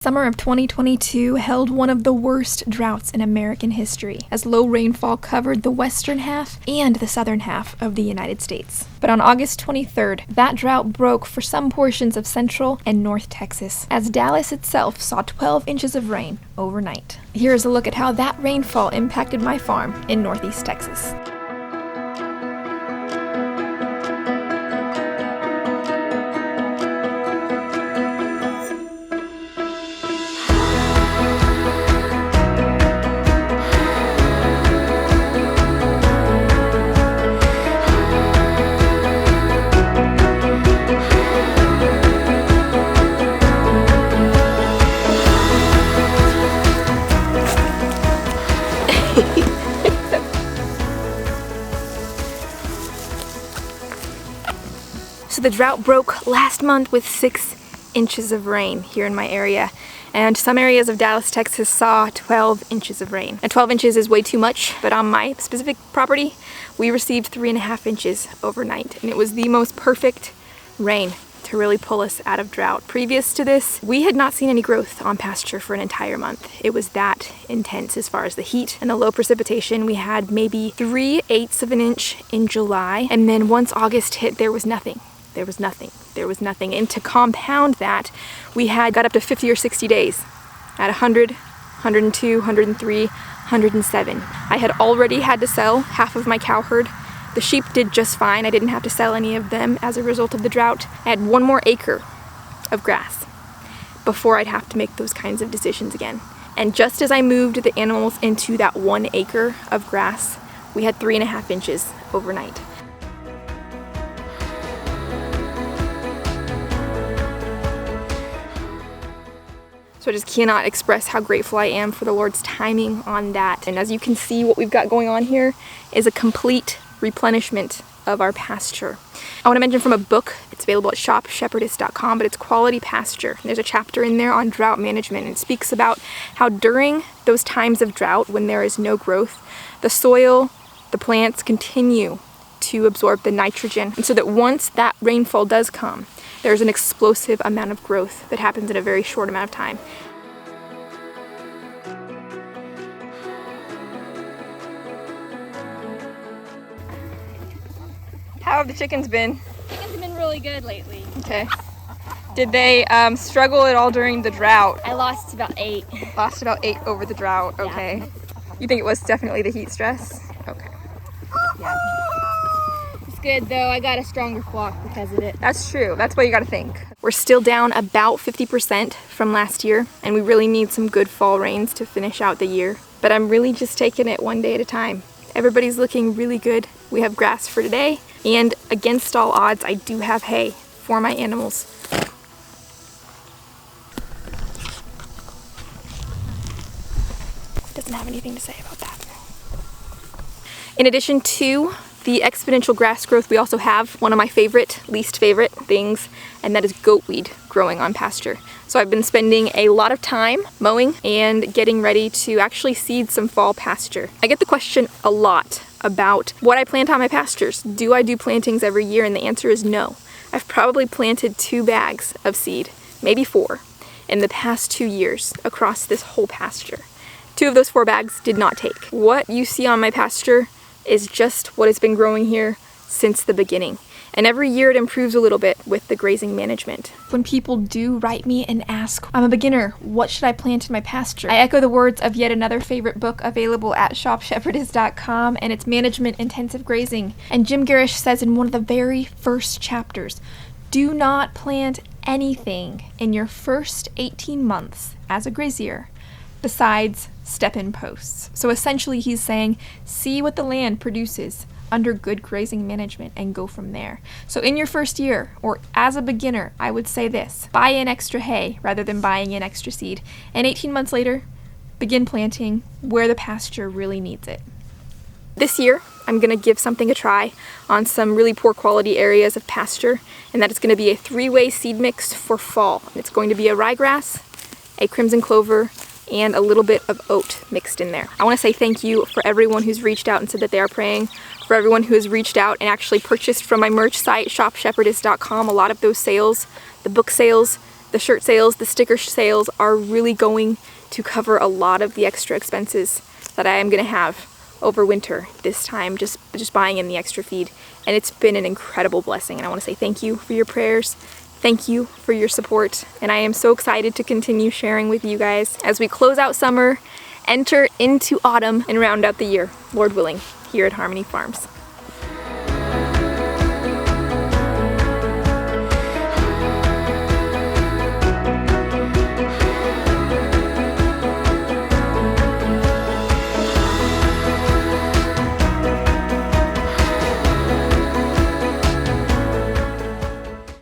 summer of 2022 held one of the worst droughts in American history, as low rainfall covered the western half and the southern half of the United States. But on August 23rd, that drought broke for some portions of central and north Texas, as Dallas itself saw 12 inches of rain overnight. Here's a look at how that rainfall impacted my farm in northeast Texas. So the drought broke last month with 6 inches of rain here in my area, and some areas of Dallas, Texas saw 12 inches of rain. And 12 inches is way too much, but on my specific property, we received 3.5 inches overnight, and it was the most perfect rain to really pull us out of drought. Previous to this, we had not seen any growth on pasture for an entire month. It was that intense as far as the heat and the low precipitation. We had maybe 3/8 of an inch in July, and then once August hit, there was nothing. There was nothing. There was nothing. And to compound that, we had got up to 50 or 60 days at 100, 102, 103, 107. I had already had to sell half of my cow herd. The sheep did just fine. I didn't have to sell any of them as a result of the drought. I had 1 more acre of grass before I'd have to make those kinds of decisions again. And just as I moved the animals into that 1 acre of grass, we had 3.5 inches overnight. So I just cannot express how grateful I am for the Lord's timing on that. And as you can see, what we've got going on here is a complete replenishment of our pasture. I want to mention from a book, it's available at shopshepherdess.com, but it's Quality Pasture. There's a chapter in there on drought management, and it speaks about how during those times of drought, when there is no growth, the soil, the plants continue to absorb the nitrogen, and so that once that rainfall does come, there's an explosive amount of growth that happens in a very short amount of time. How have the chickens been? Chickens have been really good lately. Okay. Did they struggle at all during the drought? I lost about 8. Lost about 8 over the drought, okay. Yeah. You think it was definitely the heat stress? Okay. Yeah. It's good though, I got a stronger flock because of it. That's true, that's what you gotta think. We're still down about 50% from last year, and we really need some good fall rains to finish out the year. But I'm really just taking it one day at a time. Everybody's looking really good. We have grass for today, and against all odds, I do have hay for my animals. Doesn't have anything to say about that. In addition to the exponential grass growth, we also have one of my least favorite things, and that is goatweed growing on pasture. So I've been spending a lot of time mowing and getting ready to actually seed some fall pasture. I get the question a lot about what I plant on my pastures. Do I do plantings every year? And the answer is no. I've probably planted 2 bags of seed, maybe 4, in the past 2 years across this whole pasture. 2 of those 4 bags did not take. What you see on my pasture is just what has been growing here since the beginning. And every year it improves a little bit with the grazing management. When people do write me and ask, I'm a beginner, what should I plant in my pasture? I echo the words of yet another favorite book available at shopshepherdess.com, and it's Management Intensive Grazing. And Jim Garish says in one of the very first chapters, do not plant anything in your first 18 months as a grazier besides step-in posts. So essentially he's saying, see what the land produces under good grazing management and go from there. So in your first year, or as a beginner, I would say this: buy in extra hay rather than buying in extra seed. And 18 months later, begin planting where the pasture really needs it. This year, I'm gonna give something a try on some really poor quality areas of pasture, and that is gonna be a 3-way seed mix for fall. It's going to be a ryegrass, a crimson clover, and a little bit of oat mixed in there. I want to say thank you for everyone who's reached out and said that they are praying, for everyone who has reached out and actually purchased from my merch site, shopshepherdess.com. A lot of those sales, the book sales, The shirt sales, the sticker sales are really going to cover a lot of the extra expenses that I am gonna have over winter this time, just buying in the extra feed. And it's been an incredible blessing, and I want to say thank you for your prayers. Thank you for your support, and I am so excited to continue sharing with you guys as we close out summer, enter into autumn, and round out the year, Lord willing, here at Harmony Farms.